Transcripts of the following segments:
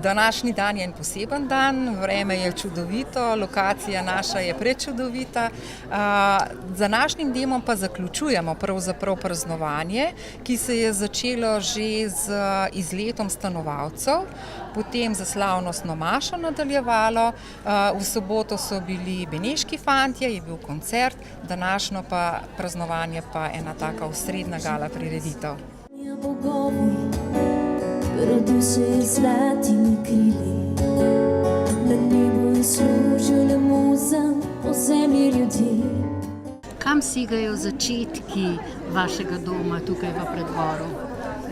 Današnji dan je en poseben dan, vreme je čudovito, lokacija naša je prečudovita. Z današnjim dnem pa zaključujemo pravzaprav praznovanje, ki se je začelo že z izletom stanovalcev, potem za slavnostno mašo nadaljevalo, v soboto so bili Beneški fantje, je bil koncert, današnjo pa praznovanje pa ena taka osrednja gala prireditev. Rodil se je z zlatimi krili, na nebu je služil le muzam po zemlji ljudi. Kam segajo začetki vašega doma tukaj v Preddvoru?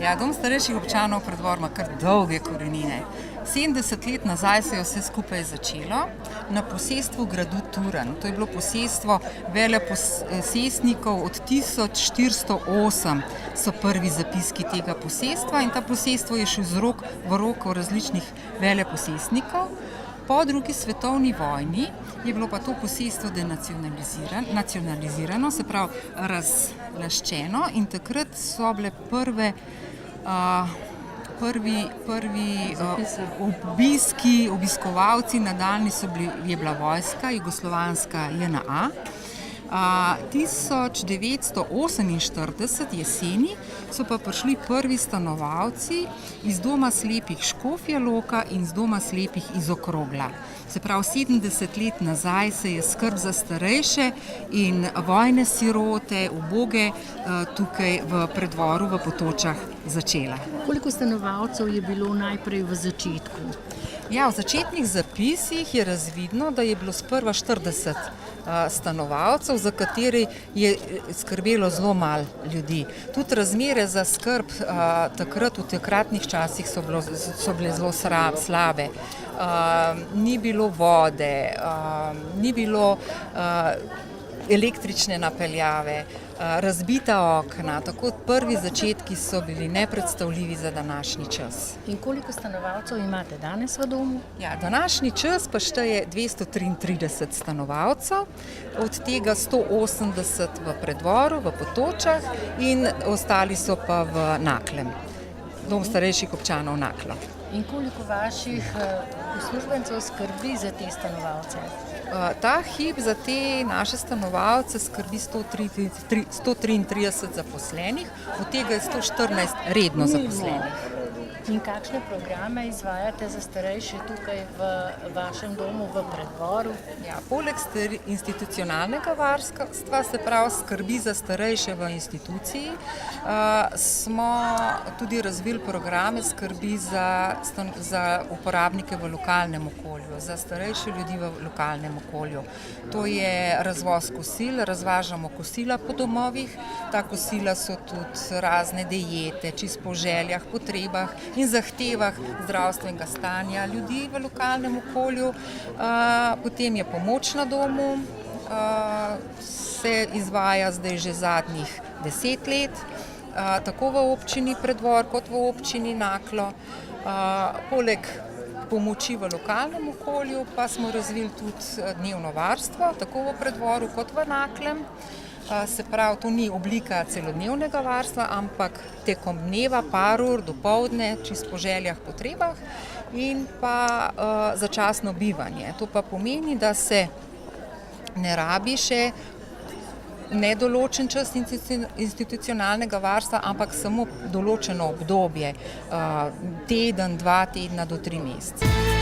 Ja, dom starejših občanov Preddvor ima kar dolge korenine. 70 let nazaj se je vse skupaj začelo na posestvu gradu Turan. To je bilo posestvo veleposestnikov od 1408 so prvi zapiski tega posestva in ta posestvo je šel z rok v roko različnih veleposestnikov. Po drugi svetovni vojni je bilo pa to posestvo denacionalizirano, se pravi razlaščeno in takrat so bile prvi obiskovalci, nadaljnji je bila vojska, jugoslovanska JNA. 1948 jeseni so pa prišli prvi stanovalci iz doma slepih Škofja Loka in iz doma slepih iz Okrogla. Se pravi, 70 let nazaj se je skrb za starejše in vojne sirote, uboge tukaj v Preddvoru v Potočah začela. Koliko stanovalcev je bilo najprej v začetku? Ja, v začetnih zapisih je razvidno, da je bilo sprva 40 stanovalcev, za kateri je skrbelo zelo malo ljudi. Tudi razmere za skrb takrat v takratnih časih so bile zelo slabe. Ni bilo vode, ni bilo električne napeljave, razbita okna, tako prvi začetki so bili nepredstavljivi za današnji čas. In koliko stanovalcev imate danes v domu? Ja, današnji čas pa šteje 233 stanovalcev, od tega 180 v Preddvoru, v Potočah in ostali so pa v Naklem, dom starejših občanov Naklo. In koliko vaših uslužbencev skrbi za te stanovalce? Ta hip za te naše stanovalce skrbi 133 zaposlenih, od tega je 114 redno zaposlenih. In kakšne programe izvajate za starejše tukaj v vašem domu v Preddvoru? Ja, poleg institucionalnega varstva, se pravi skrbi za starejše v instituciji, smo tudi razvili programe skrbi za uporabnike v lokalnem okolju, za starejše ljudi v lokalnem okolju. To je razvoz kosil, razvažamo kosila po domovih, ta kosila so tudi razne diete, čisto po željah, potrebah in zahtevah zdravstvenega stanja ljudi v lokalnem okolju. Potem je pomoč na domu, se izvaja zdaj že zadnjih 10 let, tako v občini Preddvor kot v občini Naklo. Poleg pomoči v lokalnem okolju pa smo razvili tudi dnevno varstvo, tako v Preddvoru kot v Naklem. Se pravi, to ni oblika celodnevnega varstva, ampak tekom dneva, par ur, dopoldne, čisto po željah, potrebah in pa začasno bivanje. To pa pomeni, da se ne rabi še nedoločen čas institucionalnega varstva, ampak samo določeno obdobje, teden, 2 tedna do 3 mesece.